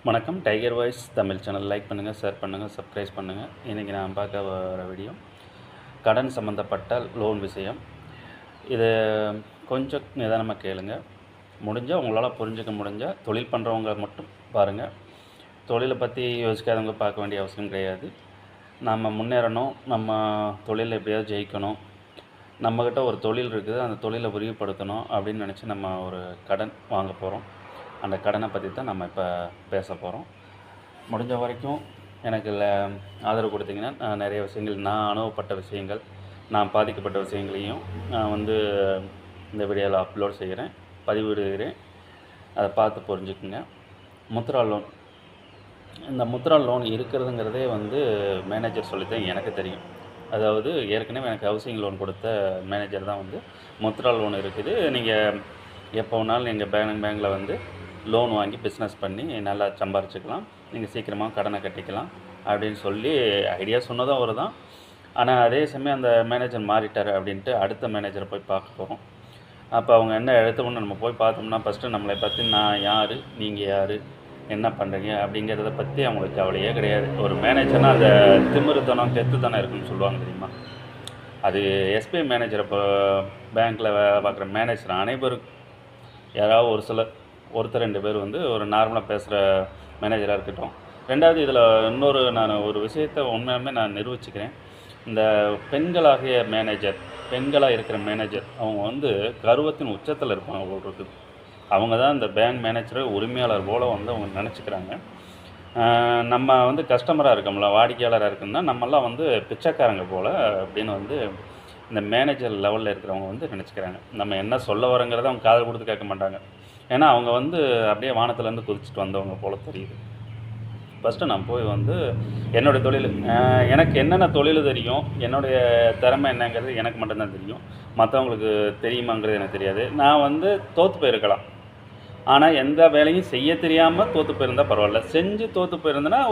வணக்கம். Tiger voice Tamil channel like பண்ணுங்கள், share பண்ணுங்கள், சப்ஸ்கிரைப் பண்ணுங்கள். இன்றைக்கி நான் பார்க்க வர வீடியோ கடன் சம்மந்தப்பட்ட லோன் விஷயம். இது கொஞ்சம் நிதானமாக கேளுங்க. முடிஞ்சால் உங்களால் புரிஞ்சுக்க முடிஞ்சால் தொழில் பண்ணுறவங்க மட்டும் பாருங்கள். தொழிலை பற்றி யோசிக்காதவங்க பார்க்க வேண்டிய அவசியம் கிடையாது. நம்ம முன்னேறணும், நம்ம தொழிலில் எப்படியாவது ஜெயிக்கணும், நம்மக்கிட்ட ஒரு தொழில் இருக்குது, அந்த தொழிலை விரிவுபடுத்தணும் அப்படின்னு நினச்சி நம்ம ஒரு கடன் வாங்க போகிறோம். அந்த கடனை பற்றி தான் நம்ம இப்போ பேச போகிறோம். முடிஞ்ச வரைக்கும் எனக்கு ஆதரவு கொடுத்தீங்கன்னா நான் நிறைய விஷயங்கள், நான் அனுபவப்பட்ட விஷயங்கள், நான் பாதிக்கப்பட்ட விஷயங்களையும் நான் இந்த வீடியோவில் அப்லோட் செய்கிறேன், பதிவிடுகிறேன். அதை பார்த்து புரிஞ்சுக்குங்க. முத்ரா லோன், இந்த முத்ரா லோன் இருக்கிறதுங்கிறதே மேனேஜர் சொல்லித்தான் எனக்கு தெரியும். அதாவது ஏற்கனவே எனக்கு ஹவுசிங் லோன் கொடுத்த மேனேஜர் தான் முத்ரா லோன் இருக்குது, நீங்கள் எப்போ வேணாலும் எங்கள் பேங்கில் லோன் வாங்கி பிஸ்னஸ் பண்ணி நல்லா சம்பாரிச்சுக்கலாம், நீங்கள் சீக்கிரமாக கடனை கட்டிக்கலாம் அப்படின்னு சொல்லி ஐடியா சொன்னதும் அவர் தான். ஆனால் அதே சமயம் அந்த மேனேஜர் மாறிட்டார் அப்படின்ட்டு அடுத்த மேனேஜரை போய் பார்க்க போகிறோம். அப்போ அவங்க என்ன எடுத்தோம்னு நம்ம போய் பார்த்தோம்னா, ஃபஸ்ட்டு நம்மளை பற்றி நான் யார், நீங்கள் யார், என்ன பண்ணுறீங்க அப்படிங்கிறத பற்றி அவங்களுக்கு கவலையே கிடையாது. ஒரு மேனேஜர்னால் அந்த திமிருத்தனம் தெத்துத்தனம் இருக்குன்னு சொல்லுவாங்க தெரியுமா. அது எஸ்பிஐ மேனேஜரை இப்போ பேங்க்கில் பார்க்குற மேனேஜர் அனைவரும் யாராவது ஒருத்தர் ரெண்டு பேர் ஒரு நார்மலாக பேசுகிற மேனேஜராக இருக்கட்டும். ரெண்டாவது இதில் இன்னொரு நான் ஒரு விஷயத்தை உண்மையாலுமே நான் நிரூபிச்சுக்கிறேன். இந்த பெண்களாகிய மேனேஜர், பெண்களாக இருக்கிற மேனேஜர் அவங்க கர்வத்தின் உச்சத்தில் இருப்பாங்க போல் இருக்குது. அவங்க தான் இந்த பேங்க் மேனேஜரை உரிமையாளர் போல் அவங்க நினச்சிக்கிறாங்க. நம்ம கஸ்டமராக இருக்கோம்ல, வாடிக்கையாளராக இருக்குன்னா நம்மெல்லாம் பிச்சைக்காரங்க போல் அப்படின்னு இந்த மேனேஜர் லெவலில் இருக்கிறவங்க நினச்சிக்கிறாங்க. நம்ம என்ன சொல்ல வரோங்கிறத அவங்க காது கொடுத்து கேட்க மாட்டாங்க. ஏன்னா அவங்க அப்படியே வானத்துலேருந்து குதிச்சுட்டு வந்தவங்க போல் தெரியுது. ஃபஸ்ட்டு நான் போய் என்னுடைய தொழில், எனக்கு என்னென்ன தொழில் தெரியும், என்னுடைய திறமை என்னங்கிறது எனக்கு மட்டும்தான் தெரியும். மற்றவங்களுக்கு தெரியுமாங்கிறது எனக்கு தெரியாது. நான் தோற்று போயிருக்கலாம், ஆனால் எந்த வேலையும் செய்ய தெரியாமல் தோற்று போயிருந்தால் பரவாயில்ல. செஞ்சு தோற்று போயிருந்தேன்னா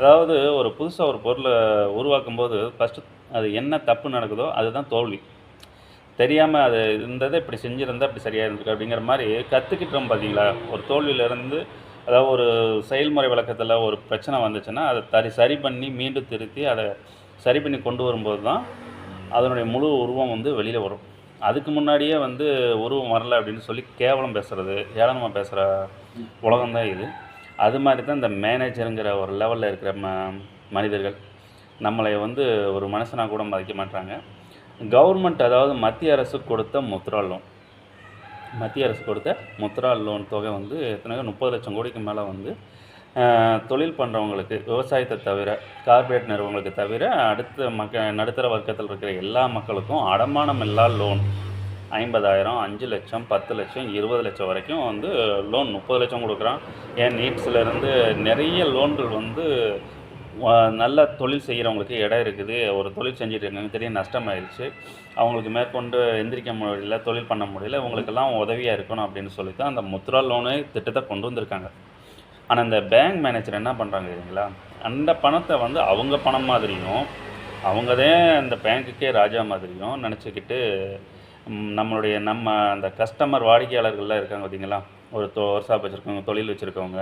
அதாவது ஒரு புதுசாக ஒரு பொருளை உருவாக்கும்போது ஃபஸ்ட்டு அது என்ன தப்பு நடக்குதோ அதுதான் தோல்வி. தெரியாமல் அது இருந்ததை இப்படி செஞ்சுருந்தால் இப்படி சரியாக இருந்திருக்கு அப்படிங்கிற மாதிரி கற்றுக்கிட்டோம் பார்த்தீங்களா. ஒரு தோல்வியிலேருந்து, அதாவது ஒரு செயல்முறை விளக்கத்தில் ஒரு பிரச்சனை வந்துச்சுன்னா அதை சரி பண்ணி மீண்டும் திருத்தி அதை சரி பண்ணி கொண்டு வரும்போது தான் அதனுடைய முழு உருவம் வெளியில் வரும். அதுக்கு முன்னாடியே உருவம் வரலை அப்படின்னு சொல்லி கேவலம் பேசுகிறது, ஏளனமாக பேசுகிற உலகம்தான் இது. அது மாதிரி தான் இந்த மேனேஜருங்கிற ஒரு லெவலில் இருக்கிற மனிதர்கள் நம்மளை ஒரு மனுஷனாக கூட மதிக்க மாட்டாங்க. கவர்மெண்ட், அதாவது மத்திய அரசு கொடுத்த முத்ரா லோன், மத்திய அரசு கொடுத்த முத்ரா லோன் தொகை எத்தனையோ 30 லட்சம் கோடிக்கு மேலே தொழில் பண்ணுறவங்களுக்கு, விவசாயத்தை தவிர, கார்ப்பரேட் நிறுவனங்களுக்கு தவிர அடுத்த நடுத்தர வர்க்கத்தில் இருக்கிற எல்லா மக்களுக்கும் அடமானம் இல்லா லோன் 50,000, 5 லட்சம், 10 லட்சம், 20 லட்சம் வரைக்கும் லோன் 30 லட்சம் கொடுக்குறான். ஏன் நீட்ஸ்லேருந்து நிறைய லோன்கள் நல்ல தொழில் செய்கிறவங்களுக்கு இடம் இருக்குது, ஒரு தொழில் செஞ்சுட்டு இருக்காங்க, திடீர்னு நஷ்டமாயிருச்சு, அவங்களுக்கு மேற்கொண்டு எந்திரிக்க முடியல, தொழில் பண்ண முடியல, இவங்களுக்கெல்லாம் உதவியாக இருக்கணும் அப்படின்னு சொல்லி தான் அந்த முத்ரா லோனு திட்டத்தை கொண்டு வந்திருக்காங்க. ஆனால் இந்த பேங்க் மேனேஜர் என்ன பண்ணுறாங்க தெரியுங்களா, அந்த பணத்தை அவங்க பணம் மாதிரியும், அவங்க தான் அந்த பேங்க்குக்கே ராஜா மாதிரியும் நினச்சிக்கிட்டு நம்ம அந்த கஸ்டமர் வாடிக்கையாளர்கள்லாம் இருக்காங்க பார்த்தீங்களா. ஒரு ஒர்க்ஷாப் வச்சுருக்கவங்க, தொழில் வச்சுருக்கவங்க,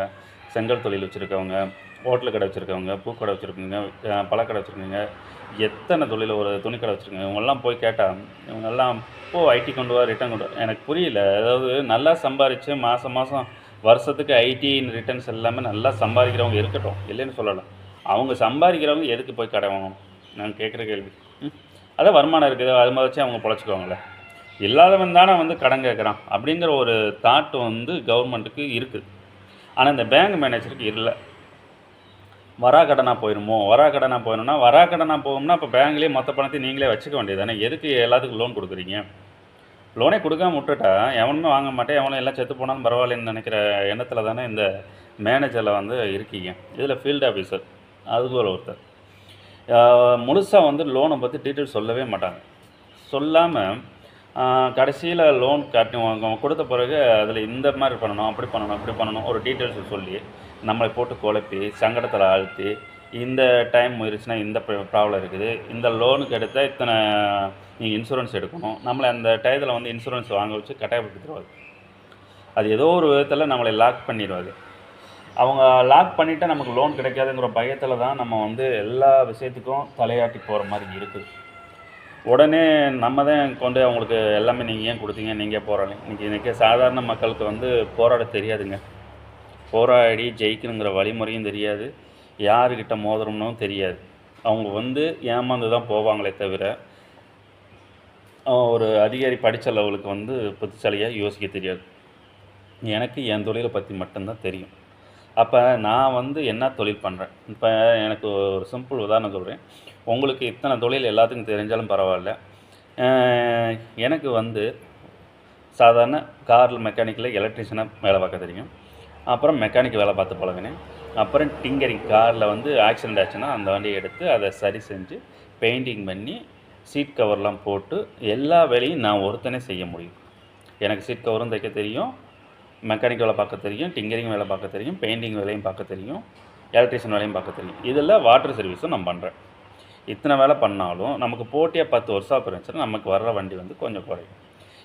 செங்கல் தொழில் வச்சுருக்கவங்க, ஹோட்டல் கடை வச்சுருக்கவங்க, பூக்கடை வச்சுருக்கவங்க, பழக்கடை வச்சுருக்கவங்க, எத்தனை தொழில், ஒரு துணிக்கடை வச்சுருக்கவங்க, இவங்கெல்லாம் போய் கேட்டால் இவங்கெல்லாம் ஐடி கொண்டு வா, ரிட்டர்ன் கொண்டு வா. எனக்கு புரியல. அதாவது நல்லா சம்பாரித்து மாதம் வருஷத்துக்கு ஐடி ரிட்டர்ன்ஸ் எல்லாமே நல்லா சம்பாதிக்கிறவங்க இருக்கட்டும், இல்லைன்னு சொல்லலாம். அவங்க சம்பாதிக்கிறவங்க எதுக்கு போய் கடை வாங்கணும்? நான் கேட்குற கேள்வி. அதான் வருமானம் இருக்குது, அது மாதிரி வச்சு அவங்க பொழைச்சிக்குவாங்களே. இல்லாதவன் தானே கடன் கேட்குறான் அப்படிங்கிற ஒரு தாட் கவர்மெண்ட்டுக்கு இருக்குது. ஆனால் இந்த பேங்க் மேனேஜருக்கு இல்லை. வராக்கடனாக போகணும்னா இப்போ பேங்க்லேயே மொத்த பணத்தையும் நீங்களே வச்சுக்க வேண்டியது தானே. எதுக்கு எல்லாத்துக்கும் லோன் கொடுக்குறீங்க? லோனே கொடுக்காம விட்டுட்டா எவனுமே வாங்க மாட்டேன், எவனும் எல்லாம் செத்து போனாலும் பரவாயில்லன்னு நினைக்கிற எண்ணத்தில் தானே இந்த மேனேஜரில் இருக்கீங்க. இதில் ஃபீல்டு ஆஃபீஸர் அதுக்கு ஒருத்தர் முழுசாக லோனை பற்றி டீட்டெயில்ஸ் சொல்லவே மாட்டாங்க. சொல்லாமல் கடைசியில் லோன் அவங்க கொடுத்த பிறகு அதில் இந்த மாதிரி பண்ணணும், அப்படி பண்ணணும், இப்படி பண்ணணும் ஒரு டீட்டெயில்ஸ் சொல்லி நம்மளை போட்டு குழப்பி சங்கடத்தில் ஆழ்த்தி, இந்த டைம் இருந்துச்சுன்னா இந்த ப்ராப்ளம் இருக்குது, இந்த லோனுக்கு எடுத்தால் இத்தனை நீங்கள் இன்சூரன்ஸ் எடுக்கணும், நம்மளை அந்த டயத்தில் இன்சூரன்ஸ் வாங்க வச்சு கட்டாயப்படுத்திடுவாங்க. அது ஏதோ ஒரு விதத்தில் நம்மளை லாக் பண்ணிடுவாங்க. அவங்க லாக் பண்ணிவிட்டா நமக்கு லோன் கிடைக்காதுங்கிற பயத்தில் தான் நம்ம வந்து எல்லா விஷயத்துக்கும் தலையாட்டி போகிற மாதிரி இருக்குது. உடனே நம்ம தான் கொண்டு அவங்களுக்கு எல்லாமே நீங்கள் ஏன் கொடுத்தீங்க, நீங்கள் போராடலாம். இன்றைக்கி சாதாரண மக்களுக்கு வந்து போராட தெரியாதுங்க. போராடி ஜெயிக்கணுங்கிற வழிமுறையும் தெரியாது, யாருக்கிட்ட மோதிரம்னும் தெரியாது. அவங்க வந்து ஏமாந்து தான் போவாங்களே தவிர, ஒரு அதிகாரி படித்த லெவலுக்கு வந்து புத்திசாலியாக யோசிக்க தெரியாது. எனக்கு என் தொழிலை பற்றி மட்டும்தான் தெரியும். அப்போ நான் வந்து என்ன தொழில் பண்ணுறேன், இப்போ எனக்கு ஒரு சிம்பிள் உதாரணம் சொல்கிறேன். உங்களுக்கு இத்தனை தொழில் எல்லாத்துக்கும் தெரிஞ்சாலும் பரவாயில்ல. எனக்கு வந்து சாதாரண கார் மெக்கானிக்கில் எலக்ட்ரிஷியனாக வேலை பார்க்க தெரியும். அப்புறம் மெக்கானிக் வேலை பார்த்து பழகினேன். அப்புறம் டிங்கரிங், காரில் வந்து ஆக்சிடெண்ட் ஆச்சுன்னா அந்த வண்டியை எடுத்து அதை சரி செஞ்சு பெயிண்டிங் பண்ணி சீட் கவர்லாம் போட்டு எல்லா வேலையும் நான் ஒருத்தனே செய்ய முடியும். எனக்கு சீட் கவரும் தைக்க தெரியும், மெக்கானிக் வேலை பார்க்க தெரியும், டிங்கரிங் வேலை பார்க்க தெரியும், பெயிண்டிங் வேலையும் பார்க்க தெரியும், எலக்ட்ரிஷியன் வேலையும் பார்க்க தெரியும். இதில் வாட்டர் சர்வீஸும் நான் பண்ணுறேன். இத்தனை வேலை பண்ணாலும் நமக்கு போட்டியாக 10 வருஷம் இருந்துச்சுன்னா நமக்கு வர்ற வண்டி வந்து கொஞ்சம் குறையும்.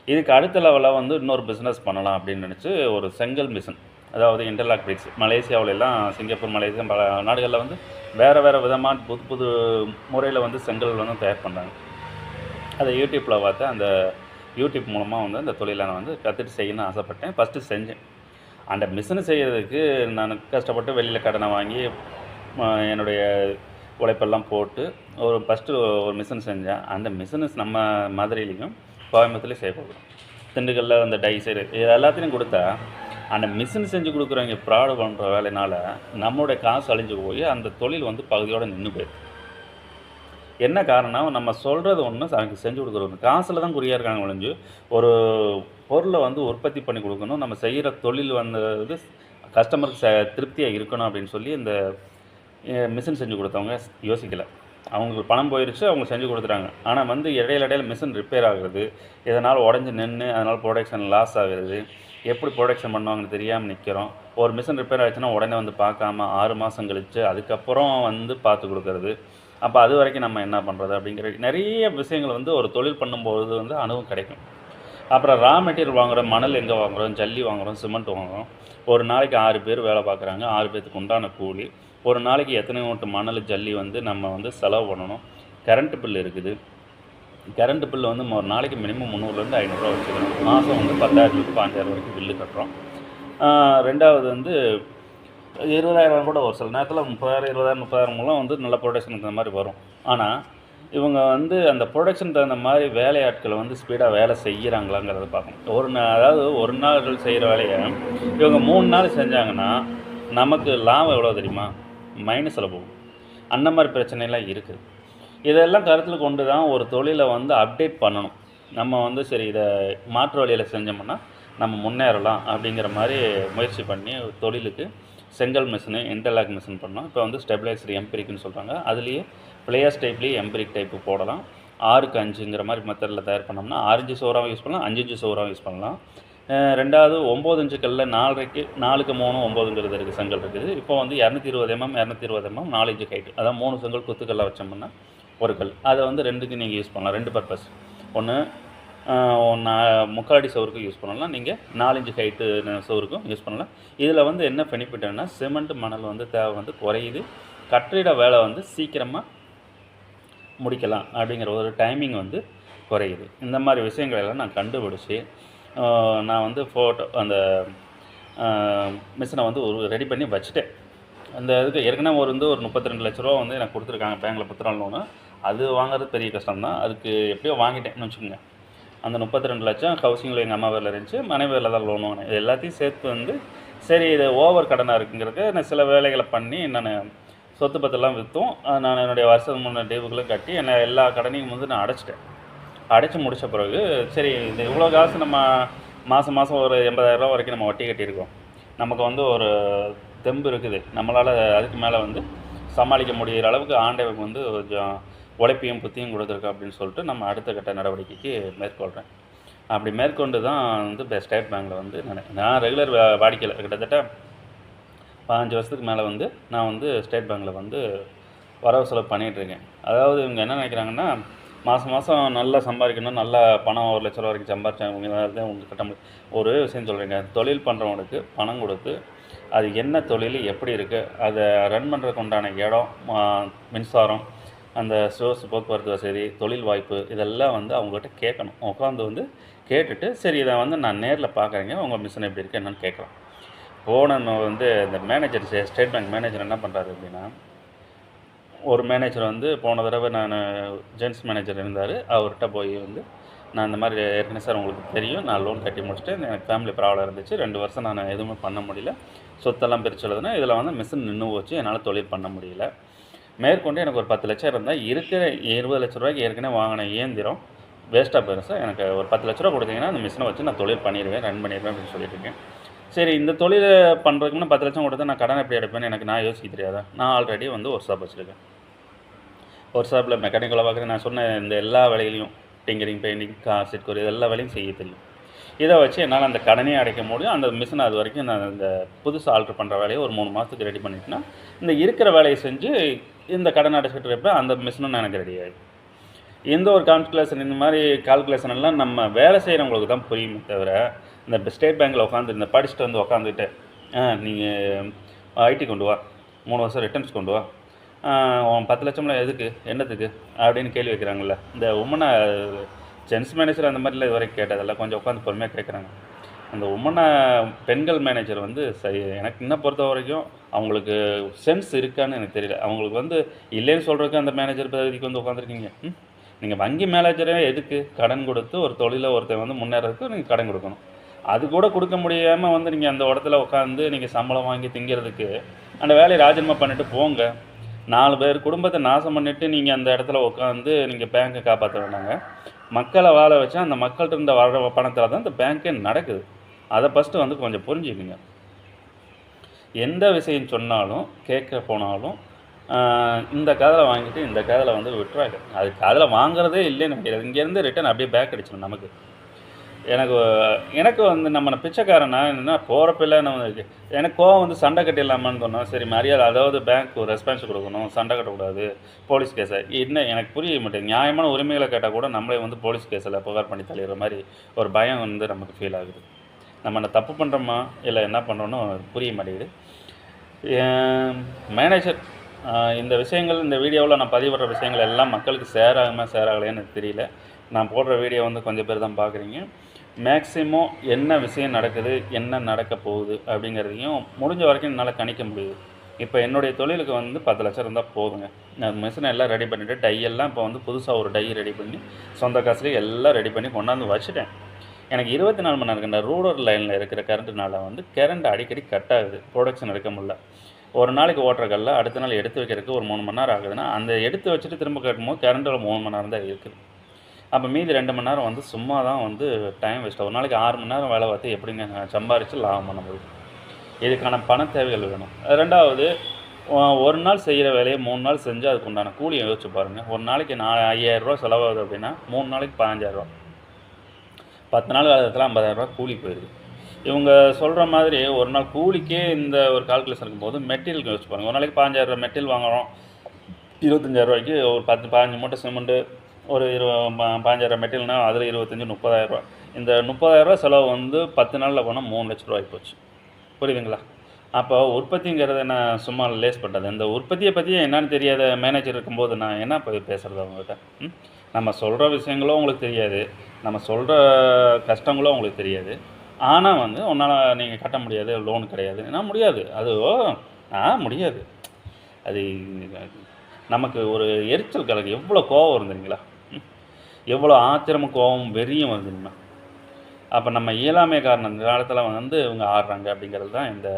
இதுக்கு அடுத்த லெவலில் வந்து இன்னொரு பிஸ்னஸ் பண்ணலாம் அப்படின்னு நினச்சி ஒரு செங்கல் மிஷின், அதாவது இன்டர்லாக் பிரிட்ஸ், மலேசியாவிலெல்லாம், சிங்கப்பூர், மலேசியா பல நாடுகளில் வந்து வேறு விதமான புது புது முறையில் வந்து செங்கல் வந்து தயார் பண்ணுறாங்க. அதை யூடியூப்பில் பார்த்து அந்த யூடியூப் மூலமாக வந்து அந்த தொழிலை நான் வந்து கற்றுட்டு செய்யணும்னு ஆசைப்பட்டேன். ஃபஸ்ட்டு செஞ்சேன். அந்த மிஷினை செய்கிறதுக்கு நான் கஷ்டப்பட்டு வெளியில் கடனை வாங்கி என்னுடைய உழைப்பெல்லாம் போட்டு ஃபஸ்ட்டு ஒரு மிஷின் செஞ்சேன். அந்த மிஷின்ஸ் நம்ம மதுரையிலையும் கோயம்புத்தூர்லேயும் செய்யப்படுறோம். திண்டுக்கல்லில் அந்த டை சைடு இது எல்லாத்தையும் கொடுத்தா அந்த மிஷின் செஞ்சு கொடுக்குறவங்க ப்ராடு பண்ணுற வேலையினால் நம்மளுடைய காசு அழிஞ்சு போய் அந்த தொழில் வந்து பகுதியோடு நின்று போயிடுது. என்ன காரணம், நம்ம சொல்கிறது ஒன்று, அவங்க செஞ்சு கொடுக்குறது காசில் தான் குறியாக இருக்காங்க ஒழிஞ்சு ஒரு பொருளை வந்து உற்பத்தி பண்ணி கொடுக்கணும், நம்ம செய்கிற தொழில் வந்து கஸ்டமருக்கு திருப்தியாக இருக்கணும் அப்படின்னு சொல்லி இந்த மிஷின் செஞ்சு கொடுத்தவங்க யோசிக்கலை. அவங்களுக்கு பணம் போயிடுச்சு, அவங்க செஞ்சு கொடுத்துட்டாங்க. ஆனால் வந்து இடையில மிஷின் ரிப்பேர் ஆகுறது, இதனால் உடஞ்சி நின்று அதனால் ப்ரொடக்ஷன் லாஸ் ஆகுறது, எப்படி ப்ரொடக்ஷன் பண்ணுவாங்கன்னு தெரியாமல் நிற்கிறோம். ஒரு மிஷின் ரிப்பேர் ஆகிடுச்சுன்னா உடனே வந்து பார்க்காம 6 மாதம் கழித்து அதுக்கப்புறம் வந்து பார்த்து கொடுக்குறது. அப்போ அது வரைக்கும் நம்ம என்ன பண்ணுறது அப்படிங்கிற நிறைய விஷயங்கள் வந்து ஒரு தொழில் பண்ணும்போது வந்து அனுபவம் கிடைக்கும். அப்புறம் ரா மெட்டீரியல் வாங்குகிறோம், மணல் எங்கே வாங்குகிறோம், ஜல்லி வாங்குகிறோம், சிமெண்ட் வாங்குகிறோம். ஒரு நாளைக்கு 6 பேர் வேலை பார்க்குறாங்க, 6 பேர்த்துக்கு உண்டான கூலி. ஒரு நாளைக்கு எத்தனை மூட்டை மணல் ஜல்லி வந்து நம்ம வந்து செலவு பண்ணணும். கரண்ட்டு பில் இருக்குது. கரண்ட்டு பில் வந்து ஒரு நாளைக்கு மினிமம் 300லேருந்து 500 வச்சுக்கணும். மாதம் வந்து 10,000லேருந்து 15,000 வரைக்கும் பில்லு கட்டுறோம். ரெண்டாவது வந்து 20,000 கூட ஒரு சில நேரத்தில் 30,000, 20,000, 30,000 வந்து நல்ல ப்ரொடக்ஷனுக்கு இந்த மாதிரி வரும். ஆனால் இவங்க வந்து அந்த ப்ரொடக்ஷன் தகுந்த மாதிரி வேலையாட்களை வந்து ஸ்பீடாக வேலை செய்கிறாங்களாங்கிறத பார்க்கணும். அதாவது ஒரு நாள் செய்கிற வேலையை இவங்க 3 நாள் செஞ்சாங்கன்னா நமக்கு லாபம் எவ்வளோ தெரியுமா? மைனஸில் போகும். அந்த மாதிரி பிரச்சனைலாம் இருக்குது. இதெல்லாம் கருத்தில் கொண்டு தான் ஒரு தொழிலை வந்து அப்டேட் பண்ணணும். நம்ம வந்து சரி இதை மாற்று வழியில் செஞ்சோம்னா நம்ம முன்னேறலாம் அப்படிங்கிற மாதிரி முயற்சி பண்ணி தொழிலுக்கு செங்கல் மிஷினு, இன்டர்லாக் மிஷின் பண்ணோம். இப்போ வந்து ஸ்டெபிலைசர் எம்பிரிக்னு சொல்கிறாங்க. அதுலேயே பிளேயர்ஸ் டைப்லேயே எம்பிரிக் டைப்பு போடலாம். 6க்கு 5ங்கிற மாதிரி மெத்தடில் தயார் பண்ணோம்னா 6 இன்ச்சு சோறாகவும் யூஸ் பண்ணலாம், 5 இன்ச்சு சோறாகவும் யூஸ் பண்ணலாம். ரெண்டாவது 9 இன்ச்சுக்கல்ல 4க்கு 3 9ங்கிறது இருக்குது, செங்கல் இருக்குது. இப்போ வந்து 220 mm 220 mm 4 இன்ச்சு ஹைட்டு, அதான் 3 செங்கல் குத்துக்கல்ல வச்சோம்னா ஒரு கல். அதை வந்து 2க்கு நீங்கள் யூஸ் பண்ணலாம். 2 பர்பஸ். ஒன்று 3/4 அடி சவருக்கு யூஸ் பண்ணலாம், நீங்கள் 4 இன்ச்சு ஹைட்டு சவருக்கும் யூஸ் பண்ணலாம். இதில் வந்து என்ன பெனிஃபிட்னா சிமெண்ட் மணல் வந்து தேவை வந்து குறையுது, கட்டிட வேலை வந்து சீக்கிரமாக முடிக்கலாம் அப்படிங்கிற ஒரு டைமிங் வந்து குறையுது. இந்த மாதிரி விஷயங்களெல்லாம் நான் கண்டுபிடிச்சி நான் வந்து அந்த மிஷினை வந்து ரெடி பண்ணி வச்சுட்டேன். அந்த இதுக்கு ஏற்கனவே ஒரு 32 லட்ச ரூபா வந்து எனக்கு கொடுத்துருக்காங்க பேங்கில் 10 நாள் லோனு. அது வாங்குறது பெரிய கஷ்டம் தான். அதுக்கு எப்படியோ வாங்கிட்டேன்னு வச்சுக்கோங்க. அந்த 32 லட்சம் ஹவுசிங்கில் எங்கள் அம்மா பேரில் இருந்துச்சு, மனைவி பேரில் தான் லோன் வாங்கினேன். இது எல்லாத்தையும் சேர்த்து வந்து சரி இது ஓவர் கடனாக இருக்குங்கிறதுக்கு நான் சில வேலைகளை பண்ணி நான் சொத்து பத்தெல்லாம் விற்றும் நான் என்னுடைய வருஷம் முன்ன டீவுகளும் கட்டி எல்லா கடனையும் வந்து நான் அடைச்சிட்டேன். அடைச்சி முடித்த பிறகு சரி இது இவ்வளோ காசு நம்ம மாதம் ஒரு 80,000 ரூபா வரைக்கும் நம்ம வட்டி கட்டியிருக்கோம், நமக்கு வந்து ஒரு தெம்பு இருக்குது, நம்மளால் அதுக்கு மேலே வந்து சமாளிக்க முடிகிற அளவுக்கு ஆண்டவனுக்கு வந்து கொஞ்சம் உழைப்பையும் புத்தியும் கொடுத்துருக்கோம் அப்படின்னு சொல்லிட்டு நம்ம அடுத்த கட்ட நடவடிக்கைக்கு மேற்கொள்கிறேன். அப்படி மேற்கொண்டு தான் வந்து ஸ்டேட் பேங்கில் வந்து நான் ரெகுலர் வாடிக்கையில் கிட்டத்தட்ட 15 வருஷத்துக்கு மேலே வந்து நான் வந்து ஸ்டேட் பேங்கில் வந்து வரவு செலவு பண்ணிகிட்ருக்கேன். அதாவது இவங்க என்ன நினைக்கிறாங்கன்னா மாதம் நல்லா சம்பாதிக்கணும், நல்லா பணம் 1 லட்ச ரூபா வரைக்கும் சம்பாதிச்சாங்க உங்களுக்கு கட்ட முடியும். ஒரு விஷயம் சொல்கிறேங்க, தொழில் பண்ணுறவங்களுக்கு பணம் கொடுத்து அது என்ன தொழில், எப்படி இருக்குது, அதை ரன் பண்ணுறதுக்கு உண்டான இடம், மின்சாரம், அந்த சோர்ஸ், போக்குவரத்து வசதி, தொழில் வாய்ப்பு, இதெல்லாம் வந்து அவங்ககிட்ட கேட்கணும். உட்காந்து வந்து கேட்டுட்டு, சரி இதை வந்து நான் நேரில் பார்க்குறேங்க, உங்கள் மிஷின் எப்படி இருக்குது என்னென்னு கேட்கலாம். வந்து இந்த மேனேஜர், ஸ்டேட் பேங்க் மேனேஜர் என்ன பண்ணுறாரு அப்படின்னா, ஒரு மேனேஜர் வந்து போன தடவை நான் ஜென்ஸ் மேனேஜர் இருந்தார், அவர்கிட்ட போய் வந்து நான் இந்த மாதிரி ஏற்கனவே சார் உங்களுக்கு தெரியும், நான் லோன் கட்டி முடிச்சுட்டு எனக்கு ஃபேமிலி ப்ராப்ளம் இருந்துச்சு, 2 வருஷம் நான் எதுவுமே பண்ண முடியல, சொத்தெல்லாம் பிரித்து எழுதுனா இதில் வந்து மிஷின் நின்று போச்சு, என்னால் தொழில் பண்ண முடியல. மேற்கொண்டு எனக்கு ஒரு 10 லட்சம் இருந்தால் இருக்கிற 20 லட்ச ரூபாய்க்கு ஏற்கனவே வாங்கின இயந்திரம் வேஸ்ட்டாக போயிடும் சார், எனக்கு ஒரு 10 லட்ச ரூபா கொடுத்தீங்கன்னா அந்த மிஷினை வச்சு நான் தொழில் பண்ணிடுவேன், ரன் பண்ணிடுவேன் அப்படின்னு சொல்லிட்டு இருக்கேன். சரி, இந்த தொழிலை பண்ணுறதுக்குன்னு 10 லட்சம் கொடுத்தா நான் கடன் எப்படி எடுப்பேன்னு எனக்கு நான் யோசிக்க தெரியாதா? நான் ஆல்ரெடி வந்து ஒர்க் ஷாப் வச்சுருக்கேன். ஒர்க் ஷாப்பில் மெக்கானிக்கலாக பார்க்குறேன். நான் சொன்ன இந்த எல்லா வேலைகளையும், டிங்கரிங், பெயிண்டிங், கார் சீட் கோரி, எல்லா வேலையும் செய்ய தெரியும். இதை வச்சு என்னால் அந்த கடனையே அடைக்க முடியும். அந்த மிஷினை அது வரைக்கும் நான் இந்த புதுசாக ஆல்ட்ரு பண்ணுற வேலையை ஒரு 3 மாதத்துக்கு ரெடி பண்ணிட்டேன்னா, இந்த இருக்கிற வேலையை செஞ்சு இந்த கடன் அடைச்சிட்டு இருப்பேன். அந்த மிஷினும் எனக்கு ரெடி ஆகிடும். எந்த ஒரு கால்குலேஷன், இந்த மாதிரி கால்குலேஷன் எல்லாம் நம்ம வேலை செய்கிறவங்களுக்கு தான் புரியுமே தவிர, இந்த ஸ்டேட் பேங்க்கில் உட்காந்து இந்த படிச்சுட்டு வந்து உட்காந்துட்டு, நீங்கள் ஐடி கொண்டு வா, 3 வருஷம் ரிட்டர்ன்ஸ் கொண்டு வா, 10 லட்சம்லாம் எதுக்கு, என்னத்துக்கு அப்படின்னு கேள்வி வைக்கிறாங்கல்ல. இந்த உமனை ஜென்ஸ் மேனேஜர் அந்த மாதிரிலாம் இது வரைக்கும் கேட்டதில்ல, கொஞ்சம் உட்காந்து பொறுமையாக கேட்குறாங்க. அந்த உமனை பெண்கள் மேனேஜர் வந்து சரி, எனக்கு இன்னும் பொறுத்த வரைக்கும் அவங்களுக்கு சென்ஸ் இருக்கான்னு எனக்கு தெரியல. அவங்களுக்கு வந்து இல்லைன்னு சொல்கிறதுக்கு அந்த மேனேஜர் பதவிக்கு வந்து உட்காந்துருக்கீங்க. நீங்கள் வங்கி மேனேஜரே எதுக்கு, கடன் கொடுத்து ஒரு தொழிலை ஒருத்தர் வந்து முன்னேறதுக்கு நீங்கள் கடன் கொடுக்கணும். அது கூட கொடுக்க முடியாமல் வந்து நீங்கள் அந்த இடத்துல உட்காந்து நீங்கள் சம்பளம் வாங்கி திங்கிறதுக்கு அந்த வேலையை ராஜினாமா பண்ணிவிட்டு போங்க. 4 பேர் குடும்பத்தை நாசம் பண்ணிவிட்டு நீங்கள் அந்த இடத்துல உட்காந்து நீங்கள் பேங்க்கை காப்பாற்ற வேண்டாங்க. மக்களை வாழ வச்சா அந்த மக்கள்கிட்ட இருந்த வர பணத்தில் தான் இந்த பேங்க்கே நடக்குது. அதை ஃபஸ்ட்டு வந்து கொஞ்சம் புரிஞ்சுக்குங்க. எந்த விஷயம் சொன்னாலும் கேட்க போனாலும் இந்த காதில் வாங்கிட்டு இந்த காதில் வந்து விட்டுறாங்க. அது காதில் வாங்குறதே இல்லைன்னு நினைக்கிறேன். இங்கேருந்து ரிட்டன் அப்படியே பேக் அடிச்சிடும் நமக்கு. எனக்கு வந்து நம்ம பிச்சைக்காரனா என்னென்னா போகிறப்பில்ல நம்ம எனக்கு கோவம் வந்து சண்டை கட்டிடலாமான்னு சொன்னோம். சரி, மரியாதை, அதாவது பேங்க் ஒரு ரெஸ்பான்ஸ் கொடுக்கணும், சண்டை கட்டக்கூடாது, போலீஸ் கேஸை என்ன எனக்கு புரிய மாட்டேங்குது. நியாயமான உரிமைகளை கேட்டால் கூட நம்மளே வந்து போலீஸ் கேஸில் புகார் பண்ணி தள்ளிடுற மாதிரி ஒரு பயம் வந்து நமக்கு ஃபீல் ஆகுது. நம்ம என்ன தப்பு பண்ணுறோமா இல்லை என்ன பண்ணுறோன்னு புரிய மாட்டேங்குது. மேனேஜர் இந்த விஷயங்கள், இந்த வீடியோவில் நான் பதிவிடுற விஷயங்கள் எல்லாம் மக்களுக்கு ஷேர் ஆகலைன்னு எனக்கு தெரியல. நான் போடுற வீடியோ வந்து கொஞ்சம் பேர் தான் பார்க்குறீங்க. மேக்ஸிமம் என்ன விஷயம் நடக்குது, என்ன நடக்க போகுது அப்படிங்கிறதையும் முடிஞ்ச வரைக்கும் என்னால் கணிக்க முடியுது. இப்போ என்னுடைய தொழிலுக்கு வந்து 10 லட்சம் இருந்தால் போதுங்க. நான் மிஷினை எல்லாம் ரெடி பண்ணிவிட்டு, டையெல்லாம் இப்போ வந்து புதுசாக ஒரு டை ரெடி பண்ணி சொந்த காசுலேயே எல்லாம் ரெடி பண்ணி கொண்டாந்து வச்சுட்டேன். எனக்கு 24 மணி நேரம் இந்த ரூரல் லைனில் இருக்கிற கரண்ட்டுனால வந்து கரண்ட் அடிக்கடி கட் ஆகுது, ப்ரொடக்ஷன் எடுக்க முடியல. ஒரு நாளைக்கு ஓட்டுற கல்ல அடுத்த நாள் எடுத்து வைக்கிறதுக்கு ஒரு 3 மணி நேரம் ஆகுதுன்னா, அந்த எடுத்து வச்சுட்டு திரும்ப கட்டும்போது கரண்ட்டில் 3 மணி நேரம் தான் இருக்குது. அப்போ மீதி 2 மணி நேரம் வந்து சும்மா தான் வந்து டைம் வேஸ்ட். ஒரு நாளைக்கு 6 மணி நேரம் வேலை பார்த்து எப்படிங்க சம்பாரித்து லாபம் பண்ண முடியும்? இதுக்கான பண தேவைகள் வேணும். ரெண்டாவது, ஒரு நாள் செய்கிற வேலையை 3 நாள் செஞ்சு அதுக்கு உண்டான கூலியை யோசிச்சு பாருங்கள். ஒரு நாளைக்கு 5000 செலவாகுது அப்படின்னா 3 நாளைக்கு 15000, 10 நாள் வேலைத்தில் 50000 கூலி போயிடுது. இவங்க சொல்கிற மாதிரி ஒரு நாள் கூலிக்கே இந்த ஒரு கால்குலேஷன் இருக்கும்போது மெட்டீரியலுக்கு யோசிச்சு பாருங்கள். ஒரு நாளைக்கு 5000 மெட்டீரியல் வாங்குகிறோம், 25000 ஒரு 15 மூட்டை சிமெண்ட்டு, ஒரு 15,000 மெட்டீரியல்னால் அதில் 25-30,000. இந்த 30,000 செலவு வந்து 10 நாளில் போனால் 3 லட்ச ரூபா ஆகிப்போச்சு. புரியுதுங்களா? அப்போ உற்பத்திங்கிறது என்ன சும்மா லேஸ் பண்ணுறது. இந்த உற்பத்தியை பற்றி என்னன்னு தெரியாத மேனேஜர் இருக்கும்போது நான் என்ன போய் பேசுகிறது அவங்ககிட்ட? நம்ம சொல்கிற விஷயங்களும் உங்களுக்கு தெரியாது, நம்ம சொல்கிற கஷ்டங்களும் உங்களுக்கு தெரியாது. ஆனால் வந்து உன்னால் நீங்கள் கட்ட முடியாது, லோன் கிடையாது, என்ன முடியாது, அது முடியாது. அது நமக்கு ஒரு எரிச்சல் கலக்கு. எவ்வளோ கோவம் வருந்துங்களா, எவ்வளோ ஆத்திரமும் கோவம் வெறியும் வருதுங்களா. அப்போ நம்ம இயலாமை காரணம் இந்த காலத்தில் வந்து இவங்க ஆடுறாங்க அப்படிங்கிறது தான் இந்த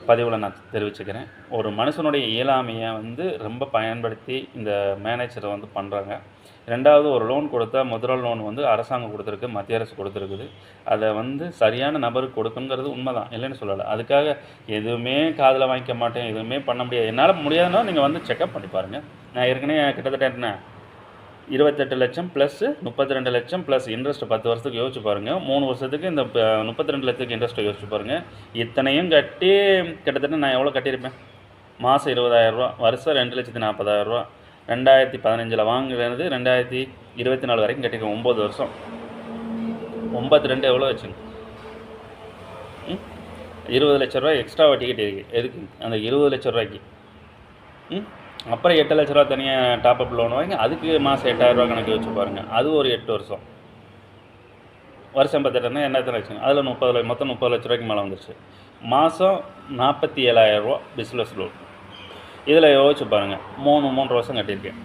பதிவில் நான் தெரிவிச்சுக்கிறேன். ஒரு மனுஷனுடைய இயலாமையை வந்து ரொம்ப பயன்படுத்தி இந்த மேனேஜரை வந்து பண்ணுறாங்க. ரெண்டாவது, ஒரு லோன் கொடுத்தா முதல் லோன் வந்து அரசாங்கம் கொடுத்துருக்கு, மத்திய அரசு கொடுத்துருக்குது. அதை வந்து சரியான நபருக்கு கொடுக்குங்கிறது உண்மை தான், இல்லைன்னு சொல்லலை. அதுக்காக எதுவுமே காதில் வாங்கிக்க மாட்டேன், எதுவுமே பண்ண முடியாது, என்னால் முடியாதுன்னா நீங்கள் வந்து செக்அப் பண்ணி பாருங்கள். நான் ஏற்கனவே கிட்டத்தட்ட என்ன 28 லட்சம் ப்ளஸ் 32 லட்சம் ப்ளஸ் இன்ட்ரெஸ்ட் 10 வருஷத்துக்கு யோசிச்சு பாருங்கள். 3 வருஷத்துக்கு இந்த 32 லட்சத்துக்கு இன்ட்ரெஸ்ட்டை யோசிச்சு பாருங்கள். இத்தனையும் கட்டி கிட்டத்தட்ட நான் எவ்வளோ கட்டியிருப்பேன்? மாதம் 20,000 ரூபா, வருஷம் 2,40,000 ரூபா. 2015 வாங்குறது 2024 வரைக்கும் கட்டியிருக்கேன். 9 வருஷம். 92 எவ்வளோ வச்சுங்க? ரூ. 20,00,000 எக்ஸ்ட்ராவா டிக்கெட் எதுக்கு அந்த ரூ. 20,00,000 அப்புறம் ரூ. 8,00,000 தனியாக டாப்அப் லோன் வாங்கி அதுக்கு மாதம் ரூ. 8,000 கணக்கு வச்சு பாருங்கள். அது ஒரு 8 வருஷம். வருஷம் 48னா என்ன எத்தனை வச்சுங்க, அதில் மொத்தம் 30,00,000 மேலே வந்துருச்சு. மாதம் ரூ. 47,000 பிஸ்னஸ் லோன். இதில் யோசிச்சு பாருங்கள், 3 வருஷம் கட்டியிருக்கேன்.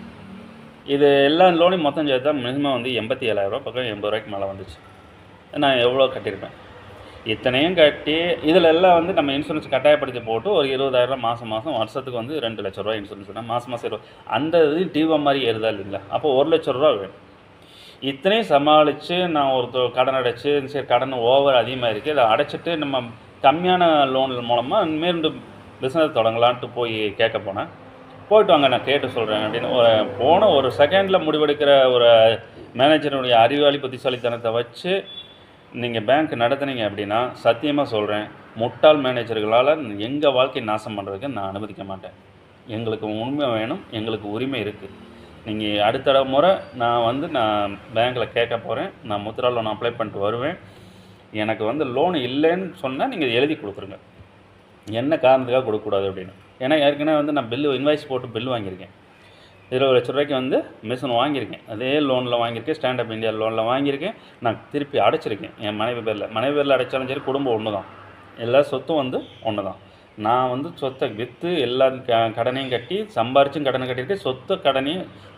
இது எல்லா லோனையும் மொத்தம் சேர்த்தா மினிமம் வந்து ரூ. 87,000 பக்கம் ரூ. 80,000 மேலே வந்துச்சு. நான் எவ்வளோ கட்டியிருப்பேன். இத்தனையும் கட்டி இதில் எல்லாம் வந்து நம்ம இன்சூரன்ஸ் கட்டாயப்படுத்தி போட்டு ஒரு 20,000 மாதம் வருஷத்துக்கு வந்து ரூ. 2,00,000 இன்சூரன்ஸ்னா மாதம் அந்த இது டிவா மாதிரி ஏறுதா இல்லைங்களா? அப்போ ரூ. 1,00,000 வேணும். இத்தனையும் சமாளித்து நான் கடன் அடைச்சி, சரி கடன் ஓவர் அதிகமாக இருக்குது, இதை அடைச்சிட்டு நம்ம கம்மியான லோன் மூலமாக மேலும் பிஸ்னஸ் தொடங்கலான்ட்டு போய் கேட்க போனேன். போய்ட்டு வாங்க நான் கேட்டு சொல்கிறேன் அப்படின்னு ஒரு செகண்டில் முடிவெடுக்கிற ஒரு மேனேஜருடைய அறிவாளி புத்திசாலித்தனத்தை வச்சு நீங்கள் பேங்க் நடத்துனீங்க அப்படின்னா சத்தியமாக சொல்கிறேன், முட்டாள் மேனேஜர்களால் எங்கள் வாழ்க்கை நாசம் பண்ணுறதுக்கு நான் அனுமதிக்க மாட்டேன். எங்களுக்கு உண்மை வேணும், எங்களுக்கு உரிமை இருக்குது. நீங்கள் அடுத்த முறை நான் பேங்க்கில் கேட்க போகிறேன். நான் முத்ரா லோன் அப்ளை பண்ணிட்டு வருவேன். எனக்கு வந்து லோன் இல்லைன்னு சொன்னால் நீங்கள் எழுதி கொடுத்துருங்க, என்ன காரணத்துக்காக கொடுக்கக்கூடாது அப்படின்னு. ஏன்னா ஏற்கனவே வந்து நான் இன்வாய்ஸ் போட்டு பில் வாங்கியிருக்கேன். ரூ. 20,00,000 வந்து மிஷின் வாங்கியிருக்கேன். அதே லோனில் வாங்கியிருக்கேன், ஸ்டாண்டப் இந்தியா லோனில் வாங்கியிருக்கேன். நான் திருப்பி அடைச்சிருக்கேன் என் மனைவி பேரில் அடைச்சாலும் சரி, குடும்பம் ஒன்று தான், எல்லா சொத்தும் வந்து ஒன்று தான். நான் வந்து சொத்தை விற்று எல்லா கடனையும் கட்டி சம்பாரிச்சும் கடனை கட்டியிருக்கேன்,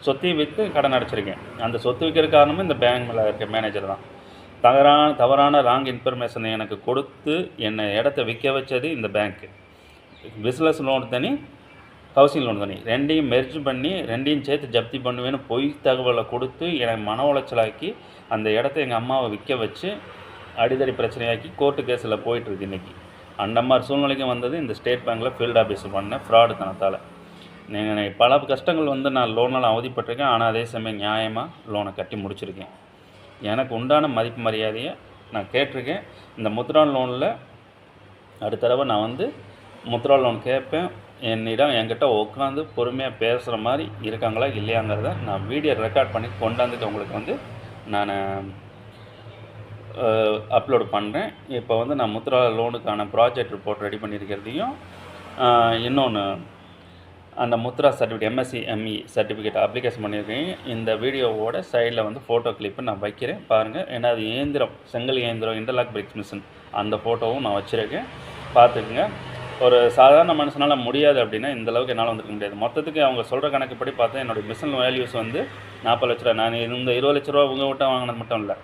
சொத்தையும் விற்று கடன் அடைச்சிருக்கேன். அந்த சொத்து விற்கிற காரணமும் இந்த பேங்க்கில் இருக்க மேனேஜர் தான். தவறான ராங் இன்ஃபர்மேஷனை எனக்கு கொடுத்து என்னை இடத்த விற்க வச்சது இந்த பேங்க்கு. பிஸ்னஸ் லோன் தனி, ஹவுசிங் லோன் தனி, ரெண்டையும் மெர்ஜ் பண்ணி ரெண்டையும் சேர்த்து ஜப்தி பண்ணுவேன்னு பொய் தகவலை கொடுத்து எனக்கு மன உளைச்சலாக்கி அந்த இடத்த எங்கள் அம்மாவை விற்க வச்சு அடிதடி பிரச்சனையாக்கி கோர்ட்டு கேஸில் போயிட்டுருக்கு இன்றைக்கி. அந்த மாதிரி சூழ்நிலைக்கும் வந்தது இந்த ஸ்டேட் பேங்க்கில் ஃபீல்டு ஆஃபீஸ் பண்ண ஃப்ராடுத்தனத்தால். நீங்கள் பல கஷ்டங்கள் வந்து நான் லோனால் அவதிப்பட்டிருக்கேன். ஆனால் அதே சமயம் நியாயமாக லோனை கட்டி முடிச்சிருக்கேன். எனக்கு உண்டான மதிப்பு மரியாதையை நான் கேட்டிருக்கேன். இந்த முத்ரா லோனில் அடுத்த தடவை நான் வந்து முத்ரா லோன் கேட்பேன். என்கிட்ட உட்காந்து பொறுமையாக பேசுகிற மாதிரி இருக்காங்களா இல்லையாங்கிறத நான் வீடியோ ரெக்கார்ட் பண்ணி கொண்டாந்துட்டு உங்களுக்கு வந்து நான் அப்லோடு பண்ணுறேன். இப்போ வந்து நான் முத்ரா லோனுக்கான ப்ராஜெக்ட் ரிப்போர்ட் ரெடி பண்ணியிருக்கிறதையும் இன்னொன்று அந்த Mudra certificate MSME certificate application பண்ணியிருக்கேன். இந்த வீடியோவோட சைடில் வந்து ஃபோட்டோ கிளிப்பு நான் வைக்கிறேன் பாருங்கள். ஏன்னா அது செங்கல் இயந்திரம் இன்டர்லாக் பிரிக்ஸ் மிஷின் அந்த ஃபோட்டோவும் நான் வச்சுருக்கேன், பார்த்துக்குங்க. ஒரு சாதாரண மனுஷனால் முடியாது அப்படின்னா இந்தளவுக்கு என்னால் வந்துருக்க முடியாது. மொத்தத்துக்கு அவங்க சொல்கிற கணக்குப்படி பார்த்தா என்னுடைய மிஷின் வேல்யூஸ் வந்து 40,00,000. நான் இந்த 20,00,000 உங்கள் விட்ட வாங்கினது மட்டும் இல்லை,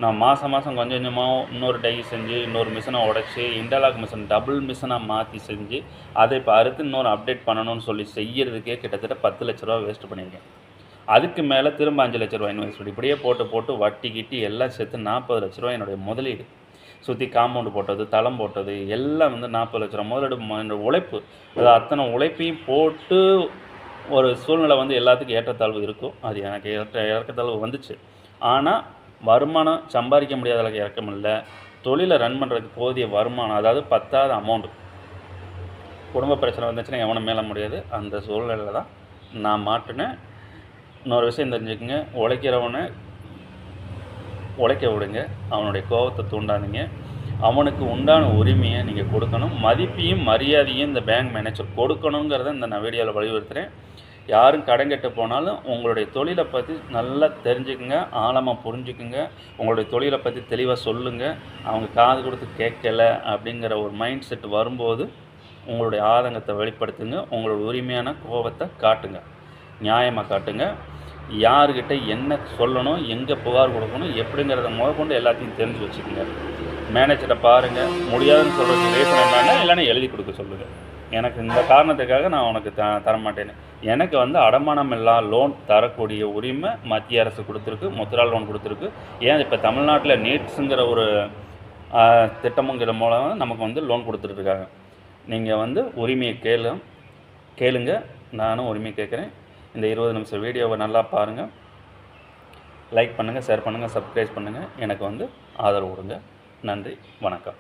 நான் மாதம் கொஞ்சம் கொஞ்சமாக இன்னொரு டை செஞ்சு இன்னொரு மிஷினை உடச்சி இன்டர்லாக் மிஷின் டபுள் மிஷினாக மாற்றி செஞ்சு அதை இப்போ அறுத்து இன்னொரு அப்டேட் பண்ணணும்னு சொல்லி செய்கிறதுக்கே கிட்டத்தட்ட 10,00,000 வேஸ்ட் பண்ணியிருக்கேன். அதுக்கு மேலே திரும்ப 5,00,000 இன்வெஸ்ட் இப்படியே போட்டு வட்டி கிட்டி எல்லாம் சேர்த்து 40,00,000 என்னுடைய முதலீடு. சுற்றி காம்பவுண்டு போட்டது, தளம் போட்டது எல்லாம் வந்து 40,00,000 முதலீடு. என்னோடய உழைப்பு, அது அத்தனை உழைப்பையும் போட்டு ஒரு சூழ்நிலை வந்து எல்லாத்துக்கும் ஏற்றத்தாழ்வு இருக்கும். அது எனக்கு இறக்கத்தாழ்வு வந்துச்சு. ஆனால் வருமானம் சம்பாதிக்க முடியாத அளவுக்கு இறக்கம் இல்லை. தொழிலை ரன் பண்ணுறதுக்கு போதிய வருமானம், அதாவது பத்தாத அமௌண்ட்டு. குடும்ப பிரச்சனை வந்துச்சுன்னா எவனும் மேலே முடியாது. அந்த சூழ்நிலையில் தான் நான் மாட்டினேன். இன்னொரு விஷயம் தெரிஞ்சுக்கங்க, உழைக்கிறவனை உழைக்க விடுங்க, அவனுடைய கோபத்தை தூண்டாதீங்க. அவனுக்கு உண்டான உரிமையை நீங்கள் கொடுக்கணும். மதிப்பையும் மரியாதையும் இந்த பேங்க் மேனேஜர் கொடுக்கணுங்கிறத நான் வீடியோவில் வலியுறுத்துகிறேன். யாரும் கடன் கெட்டு போனாலும் உங்களுடைய தொழிலை பற்றி நல்லா தெரிஞ்சுக்குங்க, ஆழமாக புரிஞ்சுக்குங்க. உங்களுடைய தொழிலை பற்றி தெளிவாக சொல்லுங்கள். அவங்க காது கொடுத்து கேட்கலை அப்படிங்கிற ஒரு மைண்ட் செட் வரும்போது உங்களுடைய ஆதங்கத்தை வெளிப்படுத்துங்க. உங்களோட உரிமையான கோபத்தை காட்டுங்க, நியாயமாக காட்டுங்க. யார்கிட்ட என்ன சொல்லணும், எங்கே புகார் கொடுக்கணும், எப்படிங்கிறத முதற்கொண்டு எல்லாத்தையும் தெரிஞ்சு வச்சுக்கோங்க. மேனேஜரை பாருங்கள், முடியாதுன்னு சொல்கிறதுக்கு ரீசன் என்னன்னா இல்லைன்னா எழுதி கொடுக்க சொல்லுங்கள். எனக்கு இந்த காரணத்துக்காக நான் உனக்கு தரமாட்டேன்னு. எனக்கு வந்து அடமானம் இல்லா லோன் தரக்கூடிய உரிமை மத்திய அரசு கொடுத்துருக்கு, முத்ரா லோன் கொடுத்துருக்கு. ஏன் இப்போ தமிழ்நாட்டில் நீட்ஸுங்கிற ஒரு திட்டமுங்கிற மூலம் நமக்கு வந்து லோன் கொடுத்துட்ருக்காங்க. நீங்கள் வந்து உரிமையை கேளுங்க. நானும் உரிமையை கேட்குறேன். இந்த 20 நிமிஷம் வீடியோவை நல்லா பாருங்கள், லைக் பண்ணுங்கள், ஷேர் பண்ணுங்கள், சப்ஸ்கிரைப் பண்ணுங்கள். எனக்கு வந்து ஆதரவு கொடுங்க. நன்றி, வணக்கம்.